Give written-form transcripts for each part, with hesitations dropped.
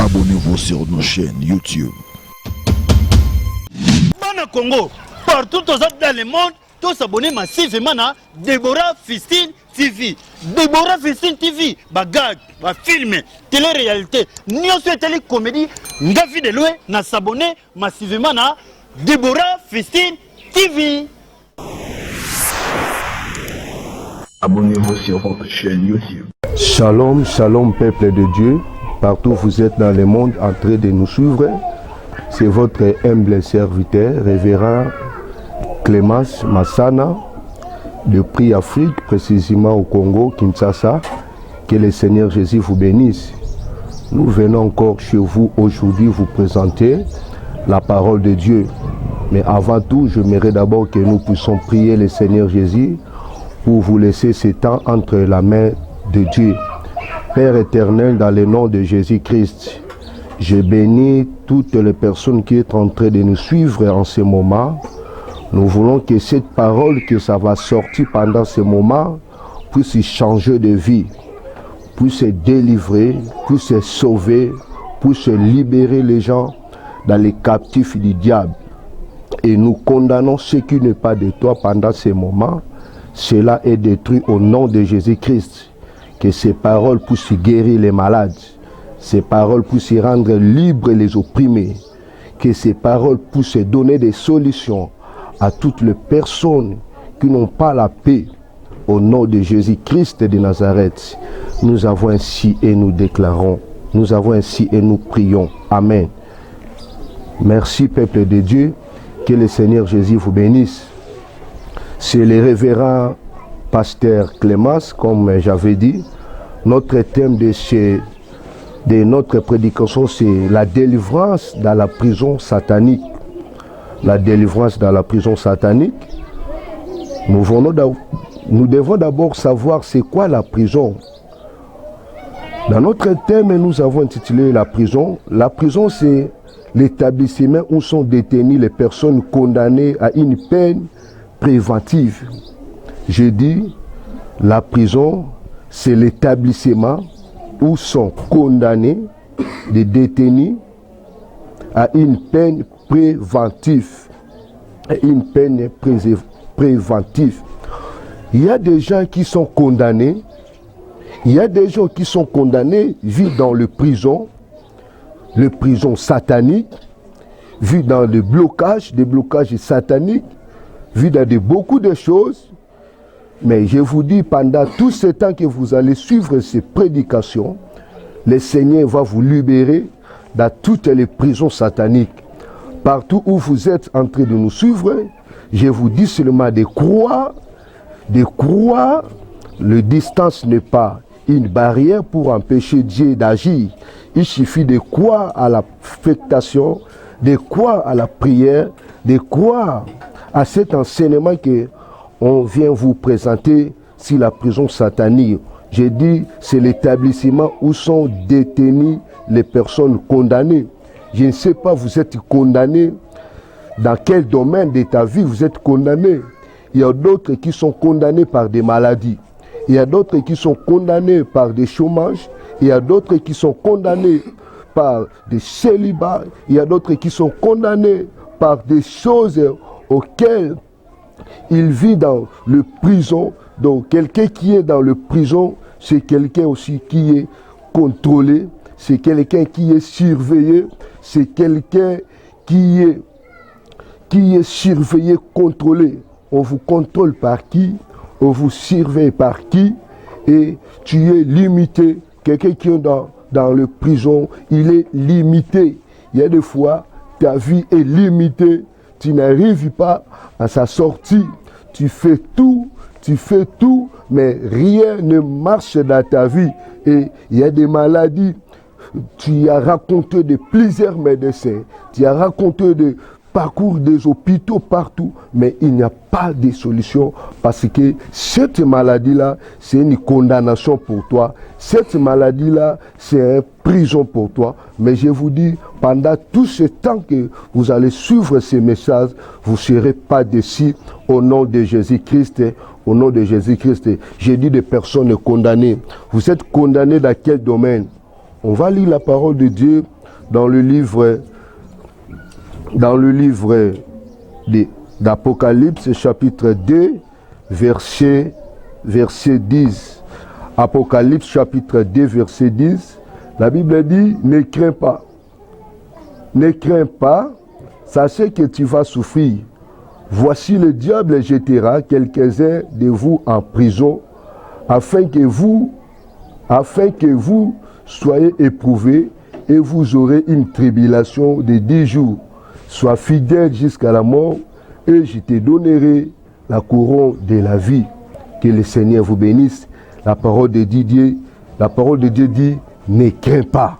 Abonnez-vous sur nos chaînes YouTube. Bana Congo, partout dans le monde, tous abonnés massivement à Deborah Fistine TV. Deborah Fistine TV, bagag, ba film, télé-réalité, nyonso télé comédie, ngafi de loué, na s'abonner massivement à Deborah Fistine TV. Abonnez-vous sur votre chaîne YouTube. Shalom, shalom peuple de Dieu, partout où vous êtes dans le monde en train de nous suivre. C'est votre humble serviteur, révérend Clémence Massana, de Prix Afrique, précisément au Congo, Kinshasa. Que le Seigneur Jésus vous bénisse. Nous venons encore chez vous aujourd'hui vous présenter la parole de Dieu. Mais avant tout, j'aimerais d'abord que nous puissions prier le Seigneur Jésus pour vous laisser ce temps entre la main de Dieu. Père éternel, dans le nom de Jésus-Christ, je bénis toutes les personnes qui sont en train de nous suivre en ce moment. Nous voulons que cette parole que ça va sortir pendant ce moment puisse changer de vie, puisse délivrer, puisse sauver, puisse libérer les gens dans les captifs du diable. Et nous condamnons ce qui n'est pas de toi pendant ce moment. Cela est détruit au nom de Jésus-Christ. Que ces paroles puissent guérir les malades. Ces paroles puissent rendre libres les opprimés. Que ces paroles puissent donner des solutions à toutes les personnes qui n'ont pas la paix. Au nom de Jésus-Christ de Nazareth, nous avons ainsi et nous déclarons. Nous avons ainsi et nous prions. Amen. Merci peuple de Dieu. Que le Seigneur Jésus vous bénisse. C'est le révérend pasteur Clémence, comme j'avais dit. Notre thème de notre prédication, c'est la délivrance dans la prison satanique. La délivrance dans la prison satanique. Nous devons d'abord savoir c'est quoi la prison. Dans notre thème, nous avons intitulé la prison. La prison, c'est l'établissement où sont détenues les personnes condamnées à une peine préventive. Je dis, la prison, c'est l'établissement où sont condamnés des détenus à une peine préventive. Une peine préventive. Il y a des gens qui sont condamnés. Il y a des gens qui sont condamnés, vivent dans les prisons sataniques, vivent dans des blocages sataniques, vivent dans beaucoup de choses. Mais je vous dis, pendant tout ce temps que vous allez suivre ces prédications, le Seigneur va vous libérer dans toutes les prisons sataniques. Partout où vous êtes en train de nous suivre, je vous dis seulement de croire. Le distance n'est pas une barrière pour empêcher Dieu d'agir. Il suffit de croire à la fectation, de croire à la prière, de croire à cet enseignement que on vient vous présenter sur la prison satanique. J'ai dit, c'est l'établissement où sont détenues les personnes condamnées. Je ne sais pas, vous êtes condamné, dans quel domaine de ta vie vous êtes condamné. Il y a d'autres qui sont condamnés par des maladies. Il y a d'autres qui sont condamnés par des chômages. Il y a d'autres qui sont condamnés par des célibats. Il y a d'autres qui sont condamnés par des choses auxquelles il vit dans le prison. Donc quelqu'un qui est dans le prison, c'est quelqu'un aussi qui est contrôlé, c'est quelqu'un qui est surveillé, c'est quelqu'un qui est surveillé, contrôlé. On vous contrôle par qui? On vous surveille par qui? Et tu es limité. Quelqu'un qui est dans le prison, il est limité. Il y a des fois, ta vie est limitée. Tu n'arrives pas à sa sortie. Tu fais tout, mais rien ne marche dans ta vie. Et il y a des maladies. Tu as raconté de plusieurs médecins. Tu as raconté de parcours des hôpitaux partout, mais il n'y a pas de solution parce que cette maladie-là, c'est une condamnation pour toi. Cette maladie-là, c'est une prison pour toi. Mais je vous dis, pendant tout ce temps que vous allez suivre ces messages, vous ne serez pas déçus au nom de Jésus-Christ. Au nom de Jésus-Christ, j'ai dit des personnes condamnées. Vous êtes condamnés dans quel domaine? On va lire la parole de Dieu dans le livre d'Apocalypse, chapitre 2, verset 10. Apocalypse, chapitre 2, verset 10. La Bible dit, ne crains pas. Ne crains pas, sachez que tu vas souffrir. Voici le diable jettera quelques-uns de vous en prison, afin que vous soyez éprouvés, et vous aurez une tribulation de 10 jours. Sois fidèle jusqu'à la mort, et je te donnerai la couronne de la vie. Que le Seigneur vous bénisse. La parole de Dieu dit, ne crains pas.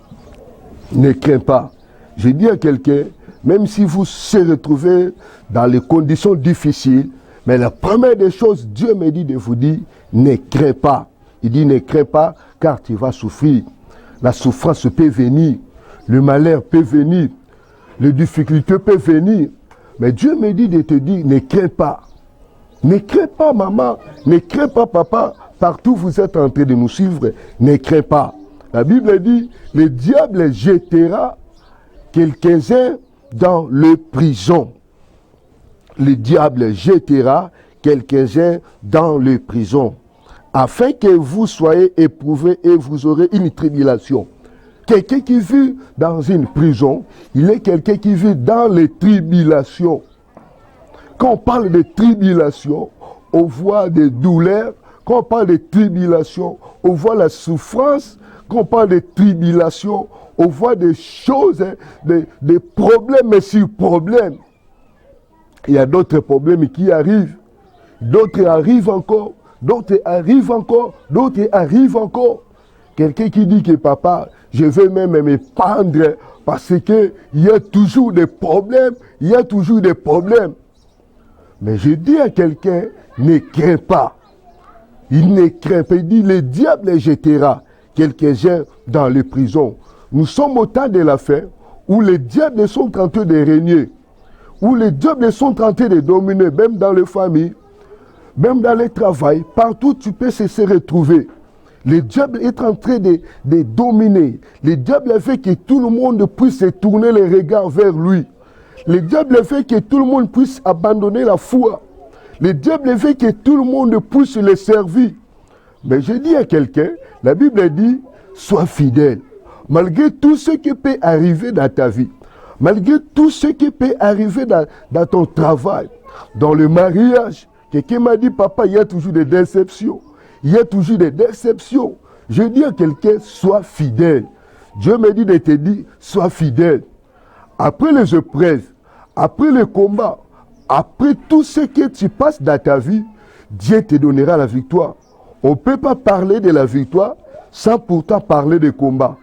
Ne crains pas. Je dis à quelqu'un, même si vous se retrouvez dans les conditions difficiles, mais la première des choses, Dieu me dit de vous dire, ne crains pas. Il dit, ne crains pas, car tu vas souffrir. La souffrance peut venir, le malheur peut venir, les difficultés peuvent venir. Mais Dieu me dit de te dire, ne crains pas. Ne crains pas, maman, ne crains pas, papa. Partout où vous êtes en train de nous suivre, ne crains pas. La Bible dit, le diable jettera quelques-uns dans le prison. Le diable jettera quelques-uns dans le prison, afin que vous soyez éprouvés et vous aurez une tribulation. Quelqu'un qui vit dans une prison, il est quelqu'un qui vit dans les tribulations. Quand on parle de tribulation, on voit des douleurs. Quand on parle de tribulation, on voit la souffrance. Quand on parle de tribulation, on voit des choses, des problèmes sur problèmes. Il y a d'autres problèmes qui arrivent. D'autres arrivent encore. D'autres arrivent encore. D'autres arrivent encore. Quelqu'un qui dit que papa, je vais même me pendre parce qu'il y a toujours des problèmes. Il y a toujours des problèmes. Mais je dis à quelqu'un, ne crains pas. Il ne craint pas. Il dit, le diable jettera quelques-uns dans les prisons. Nous sommes au temps de la fin où les diables sont en train de régner, où les diables sont en train de dominer, même dans les familles, même dans le travail, partout tu peux se retrouver. Le diable est en train de dominer. Le diable fait que tout le monde puisse tourner les regards vers lui. Le diable fait que tout le monde puisse abandonner la foi. Le diable fait que tout le monde puisse le servir. Mais je dis à quelqu'un, la Bible dit, sois fidèle. Malgré tout ce qui peut arriver dans ta vie, malgré tout ce qui peut arriver dans ton travail, dans le mariage, quelqu'un m'a dit, papa, il y a toujours des déceptions. Il y a toujours des déceptions. Je dis à quelqu'un, sois fidèle. Dieu me dit de te dire, sois fidèle. Après les épreuves, après le combat, après tout ce que tu passes dans ta vie, Dieu te donnera la victoire. On ne peut pas parler de la victoire sans pourtant parler de combat.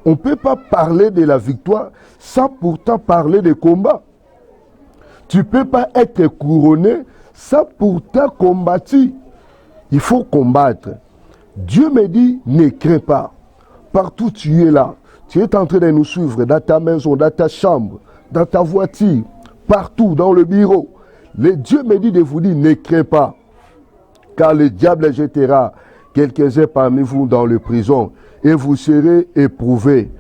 On ne peut pas parler de la victoire sans pourtant parler de combat. Tu ne peux pas être couronné sans pourtant combattre. Il faut combattre. Dieu me dit, ne crains pas. Partout tu es là. Tu es en train de nous suivre dans ta maison, dans ta chambre, dans ta voiture, partout, dans le bureau. Le Dieu me dit de vous dire, ne crains pas. Car le diable jettera quelques-uns parmi vous dans les prisons et vous serez éprouvés.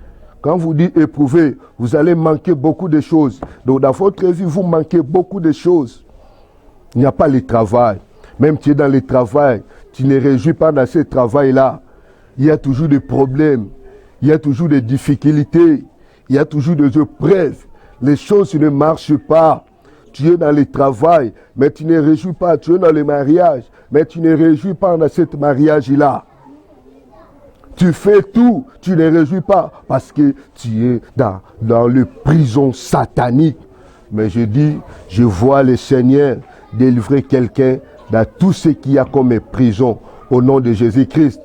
Quand vous dites éprouvés, vous allez manquer beaucoup de choses. Donc dans votre vie, vous manquez beaucoup de choses. Il n'y a pas le travail. Même tu es dans le travail, tu ne réjouis pas dans ce travail-là. Il y a toujours des problèmes, il y a toujours des difficultés, il y a toujours des épreuves. Les choses ne marchent pas. Tu es dans le travail, mais tu ne réjouis pas. Tu es dans le mariage, mais tu ne réjouis pas dans ce mariage-là. Tu fais tout, tu ne réjouis pas parce que tu es dans le prison satanique. Mais je dis, je vois le Seigneur délivrer quelqu'un dans tout ce qu'il y a comme prison au nom de Jésus-Christ.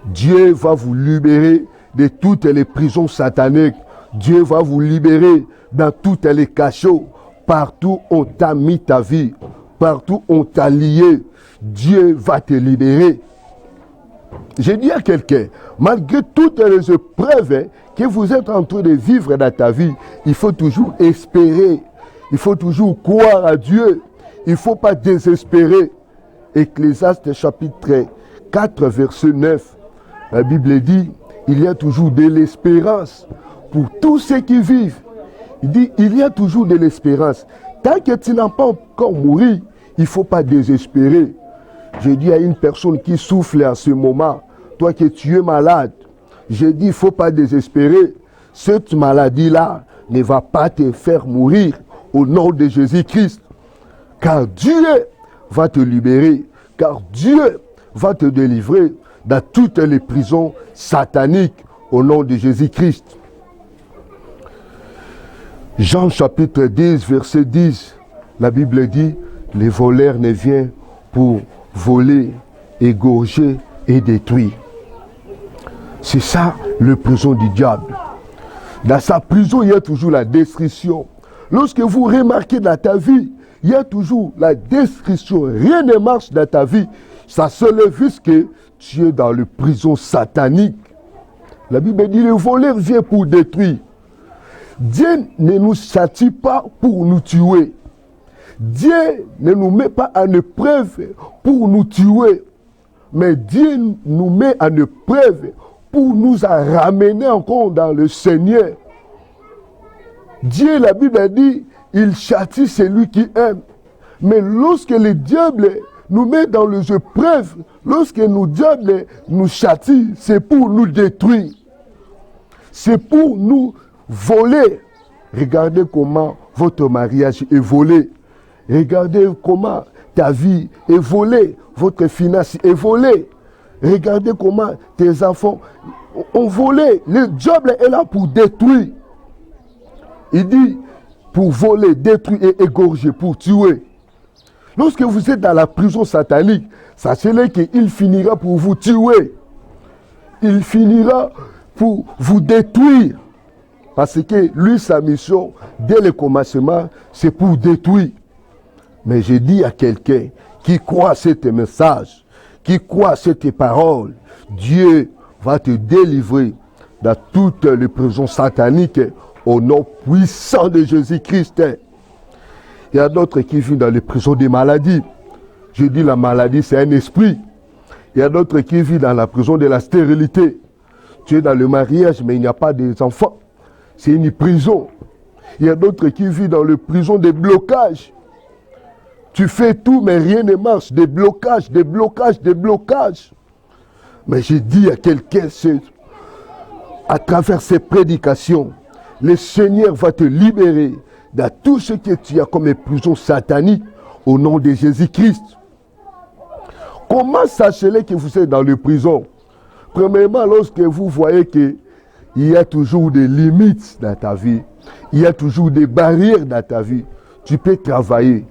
Dieu va vous libérer de toutes les prisons sataniques. Dieu va vous libérer dans tous les cachots. Partout où on t'a mis ta vie, partout où on t'a lié, Dieu va te libérer. J'ai dit à quelqu'un, malgré toutes les épreuves que vous êtes en train de vivre dans ta vie, il faut toujours espérer. Il faut toujours croire à Dieu. Il ne faut pas désespérer. Ecclésiaste chapitre 4, verset 9. La Bible dit, il y a toujours de l'espérance pour tous ceux qui vivent. Il dit, il y a toujours de l'espérance. Tant que tu n'as pas encore mouru, il ne faut pas désespérer. Je dis à une personne qui souffle en ce moment, toi que tu es malade, je dis, il ne faut pas désespérer. Cette maladie-là ne va pas te faire mourir au nom de Jésus-Christ. Car Dieu va te libérer, car Dieu va te délivrer dans toutes les prisons sataniques au nom de Jésus-Christ. Jean chapitre 10, verset 10, la Bible dit, les voleurs ne viennent pour voler, égorger et détruire. C'est ça, le prison du diable. Dans sa prison, il y a toujours la destruction. Lorsque vous remarquez dans ta vie, il y a toujours la destruction. Rien ne marche dans ta vie. Ça se lève puisque tu es dans la prison satanique. La Bible dit, le voleur vient pour détruire. Dieu ne nous châtie pas pour nous tuer. Dieu ne nous met pas en épreuve pour nous tuer. Mais Dieu nous met en épreuve pour nous ramener encore dans le Seigneur. Dieu, la Bible a dit, il châtie celui qui aime. Mais lorsque le diable nous met dans les épreuves, lorsque le diable nous châtie, c'est pour nous détruire. C'est pour nous voler. Regardez comment votre mariage est volé. Regardez comment ta vie est volée. Votre finance est volée. Regardez comment tes enfants ont volé. Le diable est là pour détruire. Il dit pour voler, détruire et égorger, pour tuer. Lorsque vous êtes dans la prison satanique, sachez-le qu'il finira pour vous tuer. Il finira pour vous détruire. Parce que lui, sa mission, dès le commencement, c'est pour détruire. Mais je dis à quelqu'un qui croit à ce message, qui croit à cette parole, Dieu va te délivrer dans toutes les prisons sataniques au nom puissant de Jésus-Christ. Il y a d'autres qui vivent dans les prisons des maladies. Je dis la maladie, c'est un esprit. Il y a d'autres qui vivent dans la prison de la stérilité. Tu es dans le mariage, mais il n'y a pas d'enfants. C'est une prison. Il y a d'autres qui vivent dans la prison des blocages. Tu fais tout, mais rien ne marche. Des blocages, des blocages, des blocages. Mais j'ai dit à quelqu'un, à travers ces prédications, le Seigneur va te libérer de tout ce que tu as comme prison satanique au nom de Jésus-Christ. Comment sachez-vous que vous êtes dans les prisons? Premièrement, lorsque vous voyez qu'il y a toujours des limites dans ta vie, il y a toujours des barrières dans ta vie, tu peux travailler,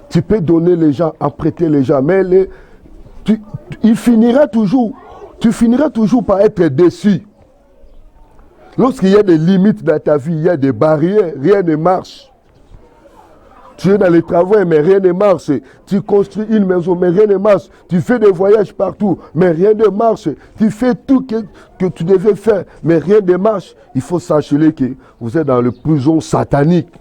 tu peux donner les gens, emprunter les gens, mais tu finiras toujours par être déçu. Lorsqu'il y a des limites dans ta vie, il y a des barrières, rien ne marche. Tu es dans le travail, mais rien ne marche. Tu construis une maison, mais rien ne marche. Tu fais des voyages partout, mais rien ne marche. Tu fais tout que tu devais faire, mais rien ne marche. Il faut s'assurer que vous êtes dans la prison satanique.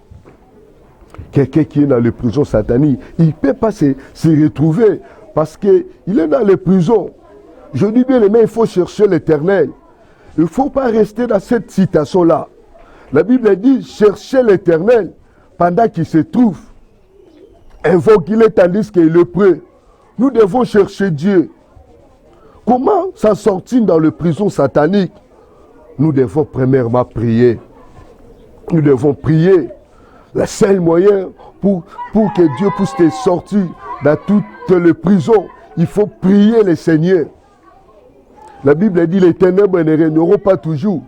Quelqu'un qui est dans la prison satanique, il ne peut pas se retrouver parce qu'il est dans les prisons. Je dis bien, mais il faut chercher l'Éternel. Il ne faut pas rester dans cette citation-là. La Bible dit, cherchez l'Éternel pendant qu'il se trouve. Invoquez-le tandis qu'il est prêt. Nous devons chercher Dieu. Comment s'en sortir dans la prison satanique? Nous devons premièrement prier. Nous devons prier. Le seul moyen pour que Dieu puisse te sortir dans toutes les prisons, il faut prier le Seigneur. La Bible dit, les ténèbres ne régneront pas toujours.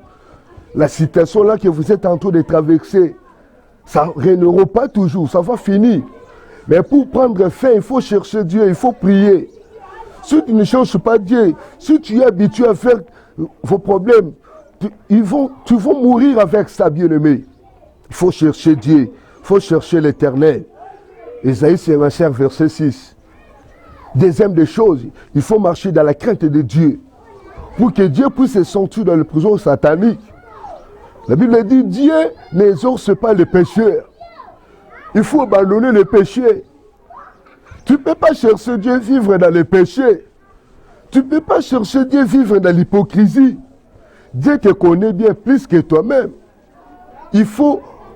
La situation là que vous êtes en train de traverser, ça ne régneront pas toujours, ça va finir. Mais pour prendre fin, il faut chercher Dieu, il faut prier. Si tu ne cherches pas Dieu, si tu es habitué à faire vos problèmes, tu vas mourir avec ça, bien-aimé. Il faut chercher Dieu, il faut chercher l'Éternel. Ésaïe 55, verset 6. Deuxième des choses, il faut marcher dans la crainte de Dieu. Pour que Dieu puisse sortir dans la prison satanique. La Bible dit, Dieu n'exorce pas les pécheurs. Il faut abandonner les péchés. Tu ne peux pas chercher Dieu vivre dans les péchés. Tu ne peux pas chercher Dieu vivre dans l'hypocrisie. Dieu te connaît bien plus que toi-même.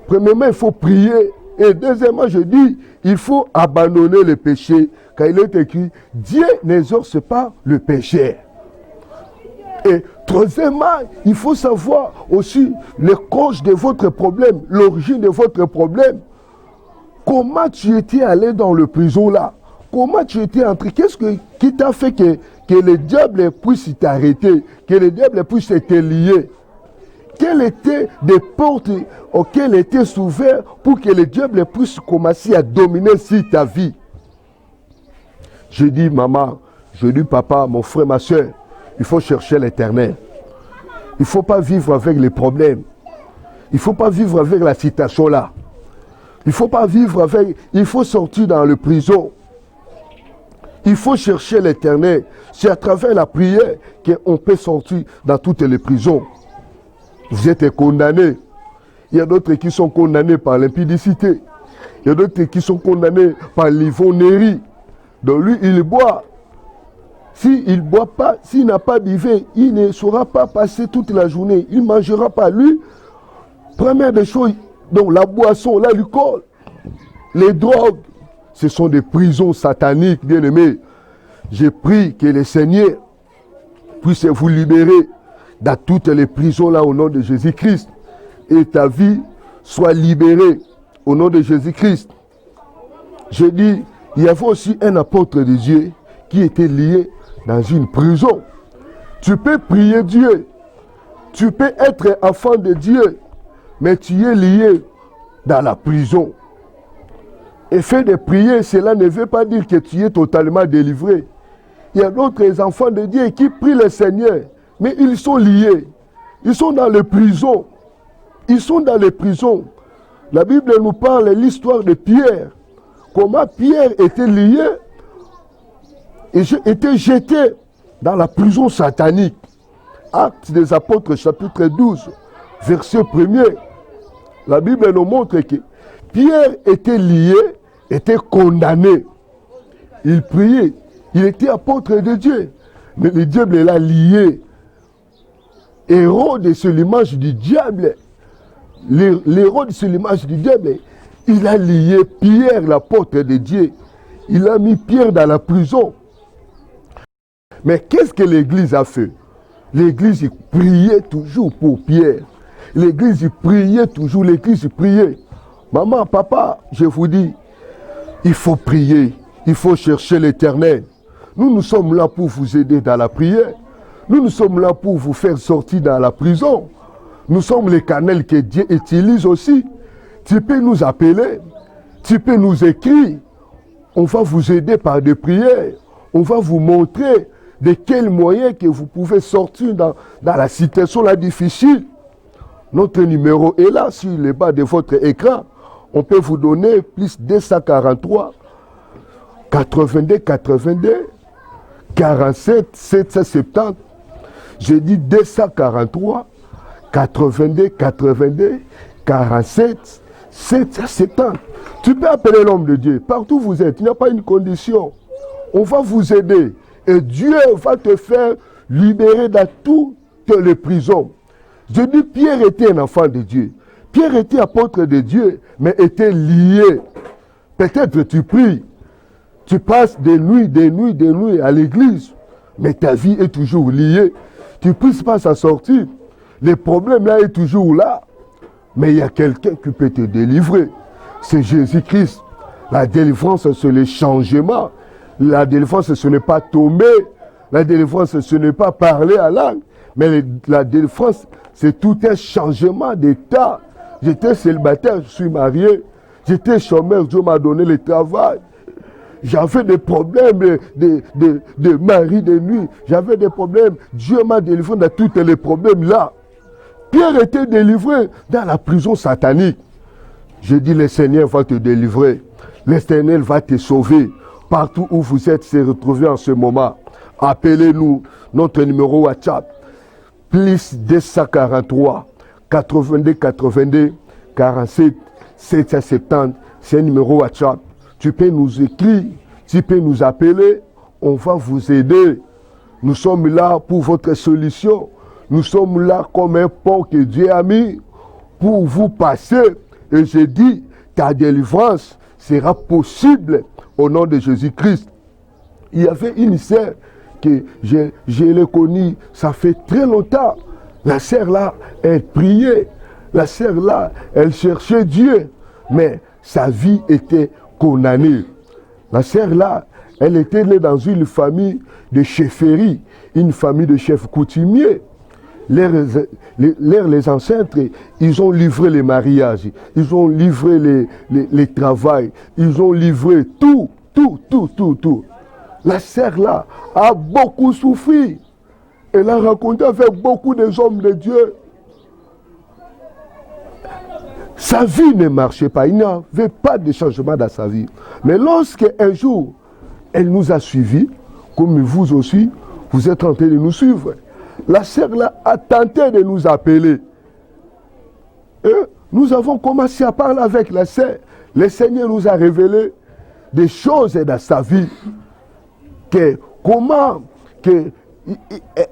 Premièrement, il faut prier. Et deuxièmement, je dis, il faut abandonner le péché. Car il est écrit, Dieu n'exorce pas le péché. Et troisièmement, il faut savoir aussi les causes de votre problème, l'origine de votre problème. Comment tu étais allé dans le prison là? Comment tu étais entré? Qu'est-ce qui t'a fait que le diable puisse t'arrêter, que le diable puisse te lier? Quelles étaient des portes auxquelles étaient ouvertes pour que le diable puisse commencer à dominer sur ta vie? Je dis maman, je dis papa, mon frère, ma soeur, il faut chercher l'Éternel. Il ne faut pas vivre avec les problèmes. Il ne faut pas vivre avec la situation là. Il ne faut pas vivre avec... Il faut sortir dans la prison. Il faut chercher l'Éternel. C'est à travers la prière qu'on peut sortir dans toutes les prisons. Vous êtes condamnés. Il y a d'autres qui sont condamnés par l'impudicité. Il y a d'autres qui sont condamnés par l'ivrognerie. Donc lui, il boit. S'il ne boit pas, s'il n'a pas bivé, il ne saura pas passer toute la journée. Il ne mangera pas. Lui, première des choses, donc la boisson, l'alcool, les drogues, ce sont des prisons sataniques, bien-aimés. Je prie que le Seigneur puisse vous libérer dans toutes les prisons là au nom de Jésus-Christ. Et ta vie soit libérée au nom de Jésus-Christ. Je dis, il y avait aussi un apôtre de Dieu qui était lié dans une prison. Tu peux prier Dieu. Tu peux être enfant de Dieu. Mais tu es lié dans la prison. Et fait de prier, cela ne veut pas dire que tu es totalement délivré. Il y a d'autres enfants de Dieu qui prient le Seigneur, mais ils sont liés. Ils sont dans les prisons. Ils sont dans les prisons. La Bible nous parle de l'histoire de Pierre. Comment Pierre était lié et était jeté dans la prison satanique. Actes des Apôtres, chapitre 12, verset 1er. La Bible nous montre que Pierre était lié, était condamné. Il priait, il était apôtre de Dieu. Mais le diable l'a lié. Hérode, c'est l'image du diable. L'Hérode, c'est l'image du diable. Il a lié Pierre, l'apôtre de Dieu. Il a mis Pierre dans la prison. Mais qu'est-ce que l'Église a fait? L'Église priait toujours pour Pierre. L'Église priait toujours, l'Église priait. Maman, papa, je vous dis, il faut prier, il faut chercher l'Éternel. Nous sommes là pour vous aider dans la prière. Nous sommes là pour vous faire sortir dans la prison. Nous sommes les canaux que Dieu utilise aussi. Tu peux nous appeler, tu peux nous écrire. On va vous aider par des prières. On va vous montrer de quels moyens que vous pouvez sortir dans la situation là difficile. Notre numéro est là, sur le bas de votre écran. On peut vous donner plus 243 82 82 47 770. J'ai dit 243 82 82 47 770. Tu peux appeler l'homme de Dieu. Partout où vous êtes, il n'y a pas une condition. On va vous aider. Et Dieu va te faire libérer dans toutes les prisons. Je dis, Pierre était un enfant de Dieu. Pierre était apôtre de Dieu, mais était lié. Peut-être tu pries. Tu passes des nuits à l'église. Mais ta vie est toujours liée. Tu ne puisses pas s'en sortir. Le problème là est toujours là. Mais il y a quelqu'un qui peut te délivrer. C'est Jésus-Christ. La délivrance, c'est le changement. La délivrance, ce n'est pas tomber. La délivrance, ce n'est pas parler à langue. Mais la délivrance, c'est tout un changement d'état. J'étais célibataire, je suis marié. J'étais chômeur, Dieu m'a donné le travail. J'avais des problèmes de mari de nuit. J'avais des problèmes. Dieu m'a délivré de tous les problèmes là. Pierre était délivré dans la prison satanique. Je dis, le Seigneur va te délivrer. Le Seigneur va te sauver. Partout où vous êtes, se retrouver en ce moment. Appelez-nous, notre numéro WhatsApp. Plus 243 82 82 47 770. C'est un numéro WhatsApp. Tu peux nous écrire, tu peux nous appeler. On va vous aider. Nous sommes là pour votre solution. nous sommes là comme un pont que Dieu a mis pour vous passer. Et je dis, ta délivrance sera possible au nom de Jésus-Christ. Il y avait une sœur que je l'ai connue, ça fait très longtemps. La sœur là, elle priait. La sœur là, elle cherchait Dieu. Mais sa vie était condamnée. La sœur là, elle était née dans une famille de chefferie, une famille de chefs coutumiers. Les ancêtres, ils ont livré les mariages, ils ont livré les travails, ils ont livré tout. La sœur là a beaucoup souffert. Elle a raconté avec beaucoup des hommes de Dieu. Sa vie ne marchait pas, il n'y avait pas de changement dans sa vie. Mais lorsque un jour, elle nous a suivis, comme vous aussi, vous êtes en train de nous suivre. La sœur là a tenté de nous appeler. Et nous avons commencé à parler avec la sœur. Le Seigneur nous a révélé des choses dans sa vie.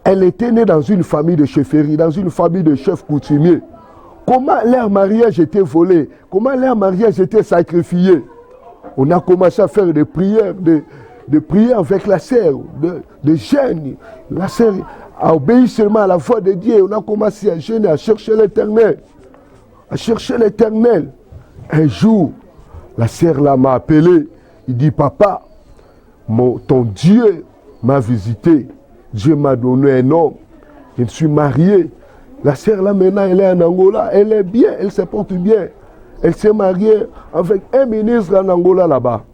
Elle était née dans une famille de chefferie, dans une famille de chefs coutumiers. Comment leur mariage était volé, comment leur mariage était sacrifié. On a commencé à faire des prières, des prières avec la sœur, de jeûnes. La sœur a obéi seulement à la voix de Dieu. On a commencé à jeûner, à chercher l'Éternel. À chercher l'Éternel. Un jour, la sœur là m'a appelé. Il dit, papa, ton Dieu m'a visité. Dieu m'a donné un homme. Je me suis marié. La sœur là maintenant, elle est en Angola. Elle est bien, elle se porte bien. Elle s'est mariée avec un ministre en Angola là-bas.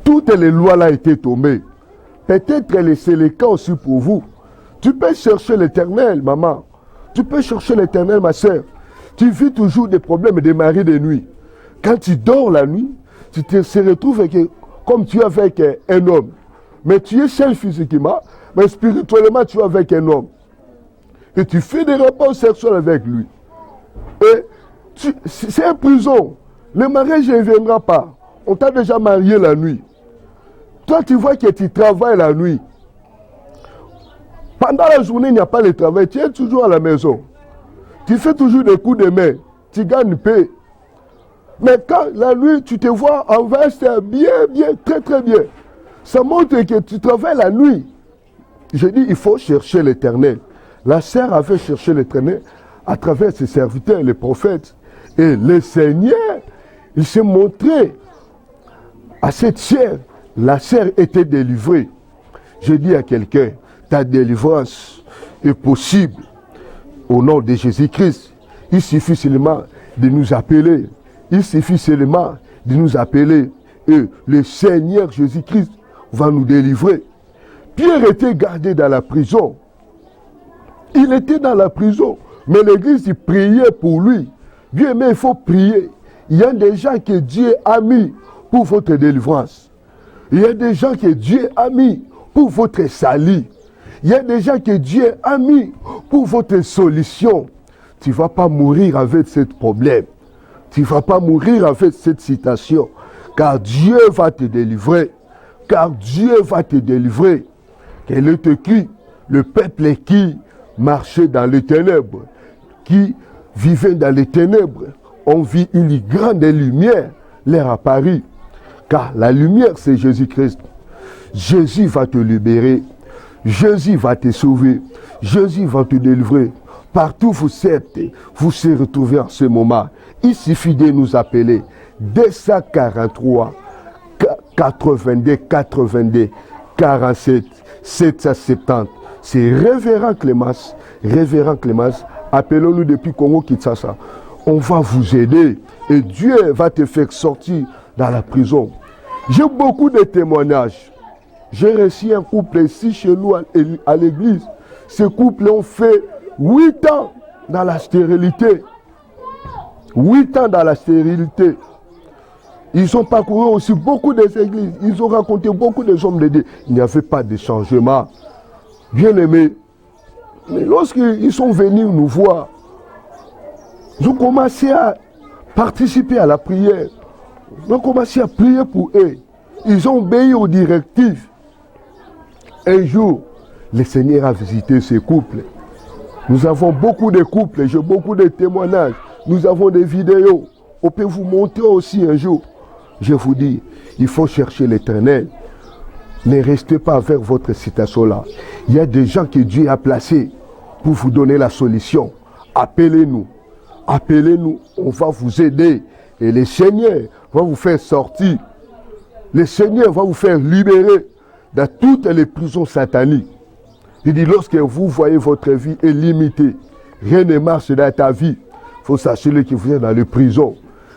Toutes les lois là étaient tombées. Peut-être que c'est le cas aussi pour vous. Tu peux chercher l'Éternel, maman. Tu peux chercher l'Éternel, ma sœur. Tu vis toujours des problèmes de mari de nuit. Quand tu dors la nuit, tu te retrouves comme tu es avec un homme. Mais tu es seul physiquement, mais spirituellement tu es avec un homme. Et tu fais des rapports sexuels avec lui. Et c'est une prison. Le mariage ne viendra pas. On t'a déjà marié la nuit. Toi, tu vois que tu travailles la nuit. Pendant la journée, il n'y a pas de travail. Tu es toujours à la maison. Tu fais toujours des coups de main. Tu gagnes paix. Mais quand la nuit, tu te vois en veste bien, très, très bien. Ça montre que tu travailles la nuit. Je dis, il faut chercher l'Éternel. La sœur avait cherché l'Éternel à travers ses serviteurs, les prophètes. Et le Seigneur, il s'est montré à cette sœur. La sœur était délivrée. Je dis à quelqu'un, ta délivrance est possible au nom de Jésus-Christ. Il suffit seulement de nous appeler. Il suffit seulement de nous appeler. Et le Seigneur Jésus-Christ va nous délivrer. Pierre était gardé dans la prison. Il était dans la prison. Mais l'église priait pour lui. Bien aimé, il faut prier. Il y a des gens que Dieu a mis pour votre délivrance. Il y a des gens que Dieu a mis pour votre salut. Il y a des gens que Dieu a mis pour votre solution. Tu ne vas pas mourir avec ce problème. Tu ne vas pas mourir avec cette situation. Car Dieu va te délivrer. Car Dieu va te délivrer. Quel est écrit? Le peuple qui marchait dans les ténèbres, qui vivait dans les ténèbres, on vit une grande lumière leur apparut. Car la lumière, c'est Jésus-Christ. Jésus va te libérer. Jésus va te sauver. Jésus va te délivrer. Partout vous êtes, vous serez retrouvés en ce moment. Il suffit de nous appeler 243 82 82 47 770. C'est Révérend Clémence. Révérend Clémence, appelons-nous depuis Congo-Kinshasa. On va vous aider et Dieu va te faire sortir dans la prison. J'ai beaucoup de témoignages. J'ai reçu un couple ici chez nous à l'église. Ce couple ont fait 8 ans dans la stérilité. 8 ans dans la stérilité. Ils ont parcouru aussi beaucoup des églises. Ils ont rencontré beaucoup de hommes de Dieu. Il n'y avait pas de changement. Bien aimé. Mais lorsqu'ils sont venus nous voir, ils ont commencé à participer à la prière. Ils ont commencé à prier pour eux. Ils ont obéi aux directives. Un jour, le Seigneur a visité ce couple. Nous avons beaucoup de couples, j'ai beaucoup de témoignages. Nous avons des vidéos. On peut vous montrer aussi un jour. Je vous dis, il faut chercher l'Éternel. Ne restez pas avec votre citation là. Il y a des gens que Dieu a placés pour vous donner la solution. Appelez-nous. Appelez-nous. On va vous aider. Et le Seigneur va vous faire sortir. Le Seigneur va vous faire libérer de toutes les prisons sataniques. Il dit, lorsque vous voyez votre vie est limitée, rien ne marche dans ta vie, il faut s'assurer que vous êtes dans les prisons.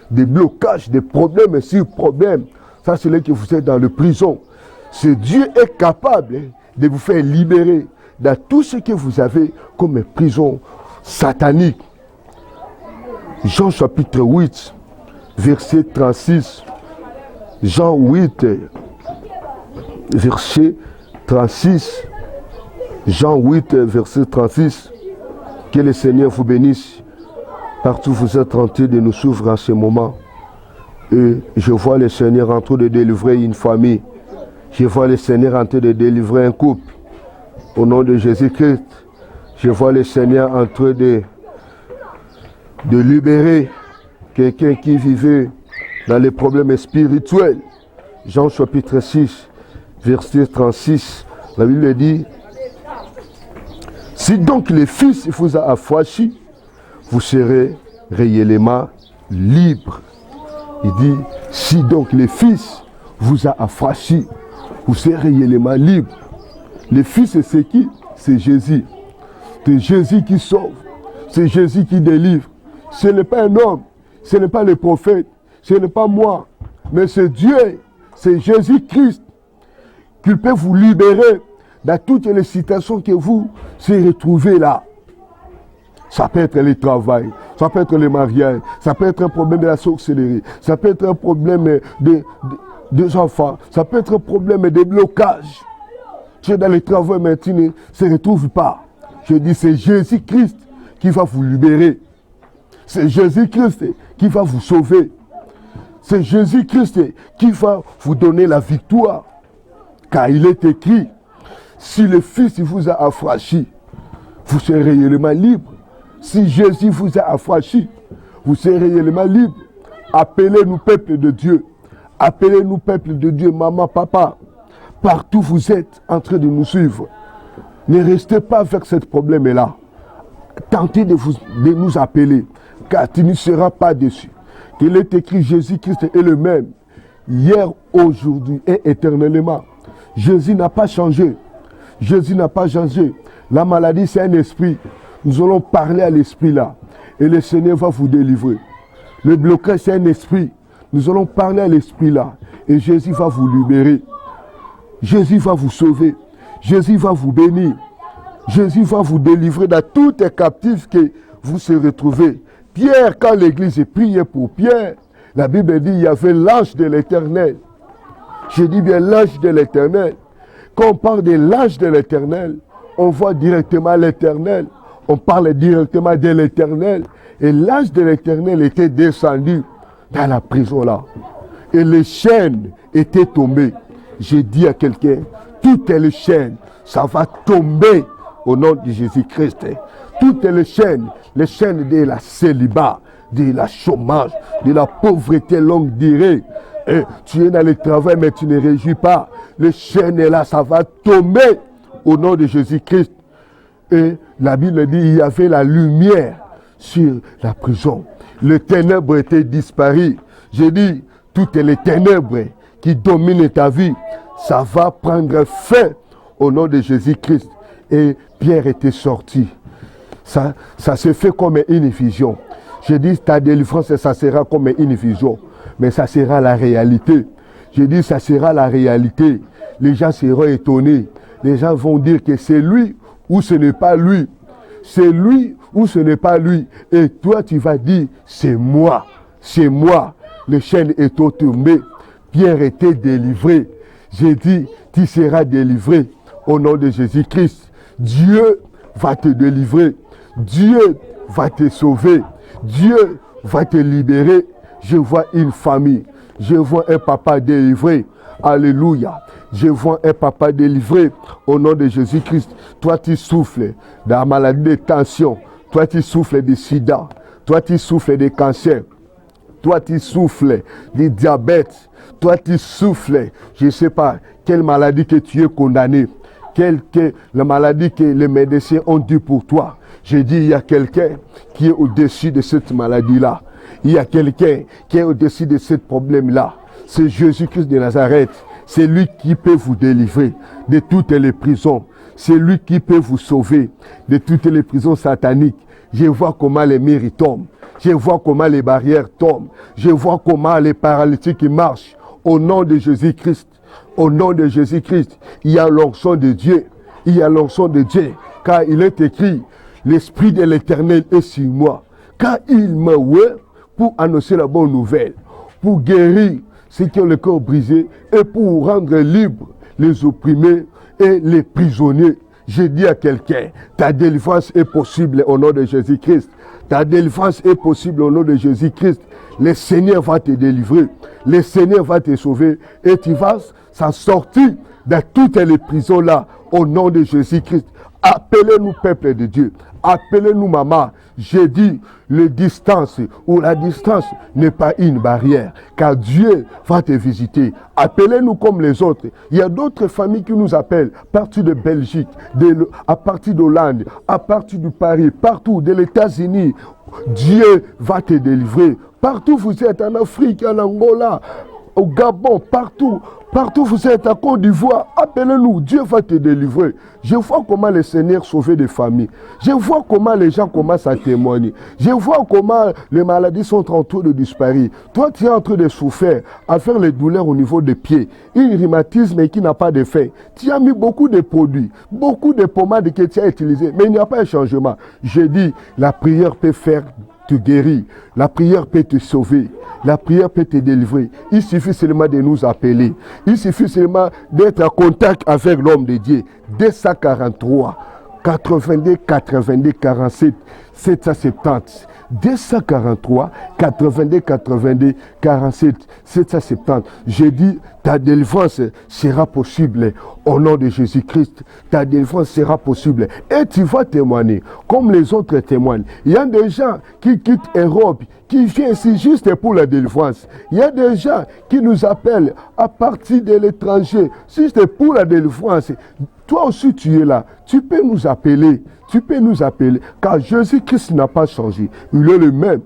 Des blocages, des problèmes sur problèmes. Sachez que vous êtes dans les prisons. Ce Dieu est capable de vous faire libérer de tout ce que vous avez comme prison satanique. Jean chapitre 8, verset 36. Jean 8, verset 36. Jean 8, verset 36. Que le Seigneur vous bénisse. Partout où vous êtes en train de nous suivre en ce moment. Et je vois le Seigneur en train de délivrer une famille. Je vois le Seigneur en train de délivrer un couple. Au nom de Jésus-Christ. Je vois le Seigneur en train de libérer quelqu'un qui vivait dans les problèmes spirituels. Jean chapitre 6, verset 36. La Bible dit, si donc le Fils vous a affranchi, vous serez réellement libre. Il dit, si donc le Fils vous a affranchi, vous serez réellement libre. Le Fils, c'est qui? C'est Jésus. C'est Jésus qui sauve. C'est Jésus qui délivre. Ce n'est pas un homme. Ce n'est pas le prophète. Ce n'est pas moi. Mais c'est Dieu. C'est Jésus-Christ qui peut vous libérer dans toutes les situations que vous se retrouvez là. Ça peut être le travail, ça peut être le mariage, ça peut être un problème de la sorcellerie, ça peut être un problème des enfants, ça peut être un problème des blocages. Tu es dans le travail maintenant, ne se retrouve pas. Je dis, c'est Jésus-Christ qui va vous libérer. C'est Jésus-Christ qui va vous sauver. C'est Jésus-Christ qui va vous donner la victoire. Car il est écrit, si le Fils vous a affranchi, vous serez réellement libre. Si Jésus vous a affranchi, vous serez réellement libre. Appelez-nous peuple de Dieu. Appelez-nous peuple de Dieu, maman, papa. Partout où vous êtes en train de nous suivre. Ne restez pas avec ce problème-là. Tentez de nous appeler, car tu ne seras pas déçu. Qu'il est écrit, Jésus-Christ est le même, hier, aujourd'hui et éternellement. Jésus n'a pas changé. Jésus n'a pas changé. La maladie, c'est un esprit. Nous allons parler à l'esprit là. Et le Seigneur va vous délivrer. Le blocage, c'est un esprit. Nous allons parler à l'esprit là. Et Jésus va vous libérer. Jésus va vous sauver. Jésus va vous bénir. Jésus va vous délivrer de tous les captifs que vous se retrouvez. Pierre, quand l'église priait pour Pierre, la Bible dit il y avait l'ange de l'Éternel. Je dis bien l'ange de l'Éternel. Quand on parle de l'ange de l'Éternel, on voit directement l'Éternel. On parle directement de l'Éternel. Et l'ange de l'Éternel était descendu dans la prison là. Et les chaînes étaient tombées. J'ai dit à quelqu'un, toutes les chaînes, ça va tomber au nom de Jésus-Christ. Toutes les chaînes de la célibat, de la chômage, de la pauvreté longue durée. Et tu es dans le travail mais tu ne réjouis pas. Les chaînes là, ça va tomber au nom de Jésus-Christ. Et la Bible dit, il y avait la lumière sur la prison. Les ténèbres étaient disparues. J'ai dit, toutes les ténèbres qui dominent ta vie, ça va prendre fin au nom de Jésus-Christ. Et Pierre était sorti. Ça se fait comme une vision. Je dis, ta délivrance, ça sera comme une vision. Mais ça sera la réalité. Je dis, ça sera la réalité. Les gens seront étonnés. Les gens vont dire que c'est lui ou ce n'est pas lui. C'est lui ou ce n'est pas lui. Et toi, tu vas dire, c'est moi. C'est moi. Les chaînes étaient tombées. Pierre était délivré. J'ai dit, tu seras délivré au nom de Jésus-Christ. Dieu va te délivrer. Dieu va te sauver. Dieu va te libérer. Je vois une famille. Je vois un papa délivré. Alléluia. Je vois un papa délivré au nom de Jésus-Christ. Toi, tu souffles de la maladie de tension. Toi, tu souffles du sida. Toi, tu souffles des cancers. Toi, tu souffles du diabète. Toi, tu souffles, je ne sais pas, quelle maladie que tu es condamné. La maladie que les médecins ont dit pour toi. Je dis, il y a quelqu'un qui est au-dessus de cette maladie-là. Il y a quelqu'un qui est au-dessus de ce problème-là. C'est Jésus-Christ de Nazareth. C'est lui qui peut vous délivrer de toutes les prisons. C'est lui qui peut vous sauver de toutes les prisons sataniques. Je vois comment les murs tombent. Je vois comment les barrières tombent. Je vois comment les paralytiques marchent. Au nom de Jésus-Christ. Au nom de Jésus-Christ. Il y a l'onction de Dieu. Il y a l'onction de Dieu. Car il est écrit, l'Esprit de l'Éternel est sur moi. Car il m'a ouvert pour annoncer la bonne nouvelle. Pour guérir ceux qui ont le corps brisé. Et pour rendre libres les opprimés et les prisonniers. Je dis à quelqu'un, ta délivrance est possible au nom de Jésus-Christ. Ta délivrance est possible au nom de Jésus-Christ. Le Seigneur va te délivrer. Le Seigneur va te sauver. Et tu vas s'en sortir de toutes les prisons là au nom de Jésus-Christ. Appelez-nous peuple de Dieu. Appelez-nous maman. J'ai dit, la distance n'est pas une barrière. Car Dieu va te visiter. Appelez-nous comme les autres. Il y a d'autres familles qui nous appellent. Partout de Belgique, à partir d'Hollande, à partir du Paris, partout, de l'États-Unis. Dieu va te délivrer. Partout vous êtes, en Afrique, en Angola, au Gabon, partout. Partout vous êtes, à Côte d'Ivoire, appelez-nous, Dieu va te délivrer. Je vois comment le Seigneur sauve des familles. Je vois comment les gens commencent à témoigner. Je vois comment les maladies sont en train de disparaître. Toi, tu es en train de souffrir, à faire les douleurs au niveau des pieds. Un rhumatisme qui n'a pas d'effet. Tu as mis beaucoup de produits, beaucoup de pommades que tu as utilisées, mais il n'y a pas de changement. Je dis, la prière peut faire te guérir. La prière peut te sauver. La prière peut te délivrer. Il suffit seulement de nous appeler. Il suffit seulement d'être en contact avec l'homme de Dieu. 243, 82, 82, 47, 770. 243, 82, 82, 47, 770. J'ai dit, ta délivrance sera possible au nom de Jésus-Christ. Ta délivrance sera possible. Et tu vas témoigner comme les autres témoignent. Il y a des gens qui quittent Europe, qui viennent ici juste pour la délivrance. Il y a des gens qui nous appellent à partir de l'étranger, juste pour la délivrance. Toi aussi, tu es là. Tu peux nous appeler. Tu peux nous appeler. Car Jésus-Christ n'a pas changé. Il est le même.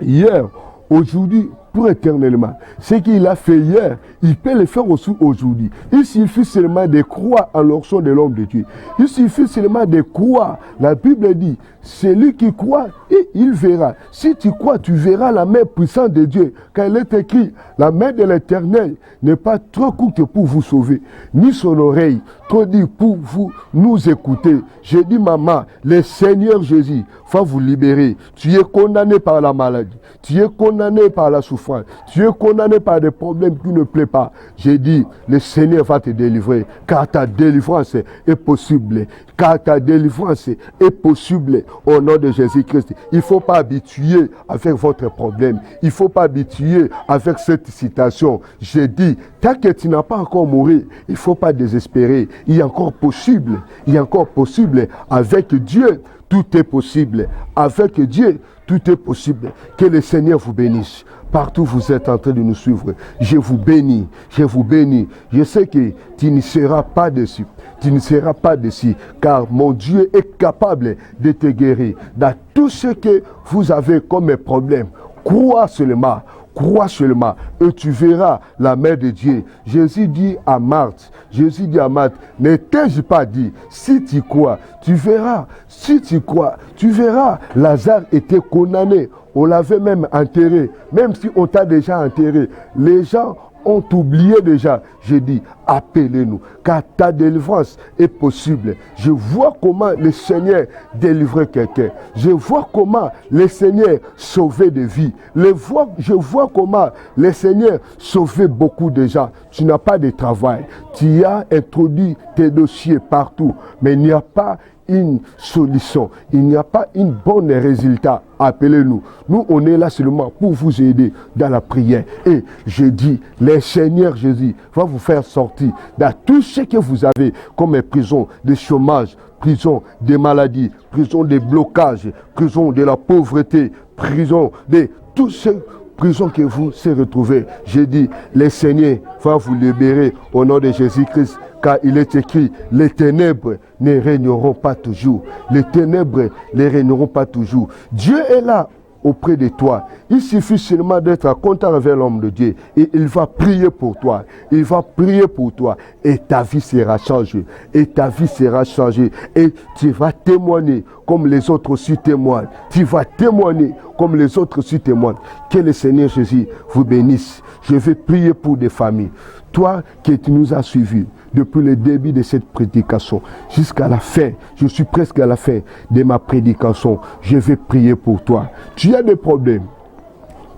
Hier, aujourd'hui, pour éternellement. Ce qu'il a fait hier, il peut le faire aussi aujourd'hui. Il suffit seulement de croire à l'onction de l'homme de Dieu. Il suffit seulement de croire. La Bible dit, celui qui croit, et il verra. Si tu crois, tu verras la main puissante de Dieu. Car il est écrit, la main de l'Éternel n'est pas trop courte pour vous sauver, ni son oreille trop dure pour vous nous écouter. Je dis, maman, le Seigneur Jésus va vous libérer. Tu es condamné par la maladie. Tu es condamné par la souffrance. Tu es condamné par des problèmes qui ne plaisent pas. J'ai dit, le Seigneur va te délivrer. Car ta délivrance est possible. Car ta délivrance est possible au nom de Jésus-Christ. Il ne faut pas habituer avec votre problème. Il ne faut pas habituer avec cette situation. J'ai dit, tant que tu n'as pas encore mouru, il ne faut pas désespérer. Il est encore possible. Il est encore possible. Avec Dieu, tout est possible. Avec Dieu, tout est possible. Que le Seigneur vous bénisse. Partout où vous êtes en train de nous suivre, je vous bénis, je vous bénis. Je sais que tu ne seras pas déçu. Tu ne seras pas déçu, car mon Dieu est capable de te guérir. Dans tout ce que vous avez comme problème, crois seulement. Crois seulement et tu verras la main de Dieu. Jésus dit à Marthe, ne t'ai-je pas dit, si tu crois, tu verras. Si tu crois, tu verras. Lazare était condamné. On l'avait même enterré. Même si on t'a déjà enterré. Les gens ont oublié déjà. J'ai dit, appelez-nous, car ta délivrance est possible. Je vois comment le Seigneur délivrait quelqu'un. Je vois comment le Seigneur sauvait des vies. Je vois comment le Seigneur sauvait beaucoup de gens. Tu n'as pas de travail. Tu as introduit tes dossiers partout, mais il n'y a pas une solution, il n'y a pas un bon résultat, appelez-nous. Nous, on est là seulement pour vous aider dans la prière. Et je dis, le Seigneur Jésus va vous faire sortir de tout ce que vous avez comme prison de chômage, prison des maladies, prison des blocages, prison de la pauvreté, prison de tout ce prison que vous se retrouvez. Je dis, le Seigneur va vous libérer au nom de Jésus-Christ, car il est écrit, les ténèbres ne régneront pas toujours. Les ténèbres ne régneront pas toujours. Dieu est là auprès de toi. Il suffit seulement d'être à contact avec l'homme de Dieu et il va prier pour toi. Il va prier pour toi et ta vie sera changée. Et ta vie sera changée et tu vas témoigner comme les autres aussi témoignent. Tu vas témoigner comme les autres aussi témoignent. Que le Seigneur Jésus vous bénisse. Je vais prier pour des familles. Toi qui nous as suivis depuis le début de cette prédication jusqu'à la fin, je suis presque à la fin de ma prédication, je vais prier pour toi. Tu as des problèmes,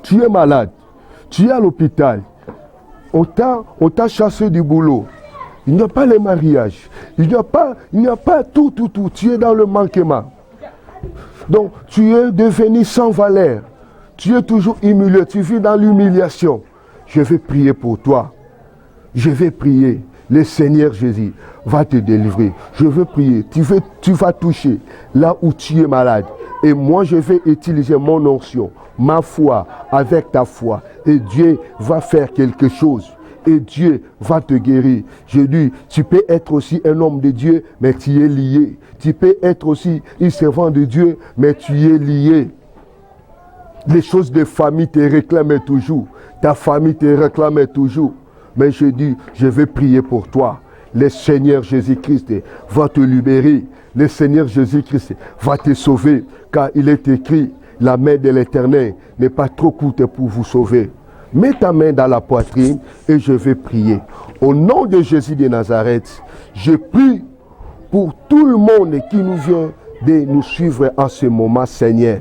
tu es malade, tu es à l'hôpital, on t'a chassé du boulot, il n'y a pas le mariage, il n'y a pas tout, tu es dans le manquement. Donc tu es devenu sans valeur, tu es toujours humilié, tu vis dans l'humiliation. Je vais prier pour toi, je vais prier. Le Seigneur Jésus va te délivrer. Je veux prier. Tu vas toucher là où tu es malade. Et moi, je vais utiliser mon onction, ma foi, avec ta foi. Et Dieu va faire quelque chose. Et Dieu va te guérir. Je dis, tu peux être aussi un homme de Dieu, mais tu es lié. Tu peux être aussi un servant de Dieu, mais tu es lié. Les choses de famille te réclament toujours. Ta famille te réclame toujours. Mais je dis, je vais prier pour toi. Le Seigneur Jésus-Christ va te libérer. Le Seigneur Jésus-Christ va te sauver. Car il est écrit, la main de l'Éternel n'est pas trop courte pour vous sauver. Mets ta main dans la poitrine et je vais prier. Au nom de Jésus de Nazareth, je prie pour tout le monde qui nous vient de nous suivre en ce moment, Seigneur.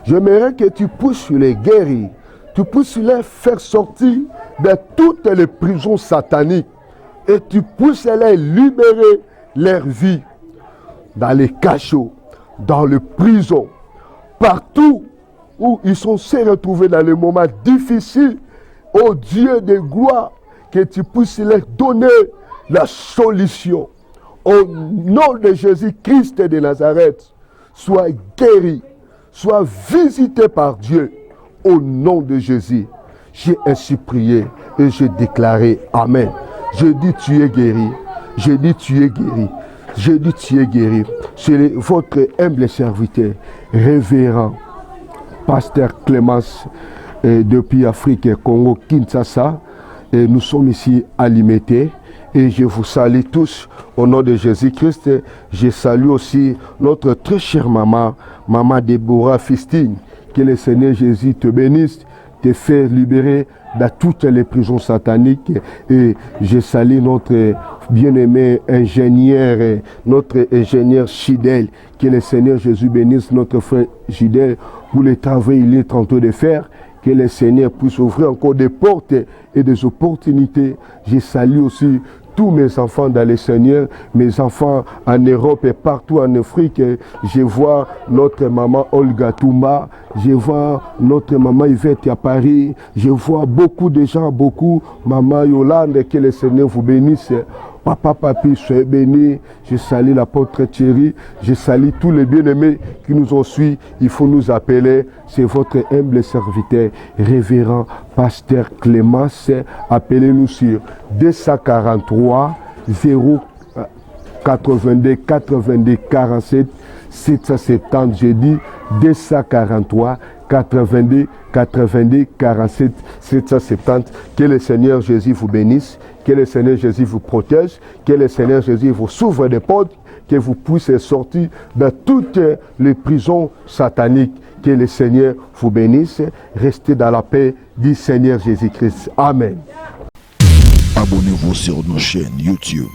J'aimerais que tu puisses les guérir. Tu puisses les faire sortir de toutes les prisons sataniques et tu puisses les libérer leur vie dans les cachots, dans les prisons, partout où ils sont se retrouver dans les moments difficiles. Ô Dieu de gloire, que tu puisses leur donner la solution. Au nom de Jésus-Christ de Nazareth, sois guéri, sois visité par Dieu. Au nom de Jésus, j'ai ainsi prié et j'ai déclaré Amen. Je dis tu es guéri. Je dis tu es guéri. Je dis tu es guéri. C'est votre humble serviteur, révérend pasteur Clémence, depuis Afrique, Congo, Kinshasa. Et nous sommes ici à Limité. Et je vous salue tous au nom de Jésus-Christ. Je salue aussi notre très chère maman, maman Déborah Fistine. Que le Seigneur Jésus te bénisse, te fait libérer de toutes les prisons sataniques. Et je salue notre bien-aimé ingénieur, notre ingénieur Chidel. Que le Seigneur Jésus bénisse notre frère Chidel pour le travail qu'il est en train de faire. Que le Seigneur puisse ouvrir encore des portes et des opportunités. Je salue aussi tous mes enfants dans le Seigneur, mes enfants en Europe et partout en Afrique. Je vois notre maman Olga Touma, je vois notre maman Yvette à Paris, je vois beaucoup de gens, beaucoup, maman Yolande, que le Seigneur vous bénisse. Papa, papi, soyez bénis. Je salue l'apôtre Thierry. Je salue tous les bien-aimés qui nous ont suivis. Il faut nous appeler. C'est votre humble serviteur, révérend pasteur Clémence. Appelez-nous sur 243 082 82 47 770. J'ai dit 243 82 82 47 770. Que le Seigneur Jésus vous bénisse. Que le Seigneur Jésus vous protège, que le Seigneur Jésus vous s'ouvre des portes, que vous puissiez sortir de toutes les prisons sataniques. Que le Seigneur vous bénisse. Restez dans la paix du Seigneur Jésus-Christ. Amen. Abonnez-vous sur nos chaînes YouTube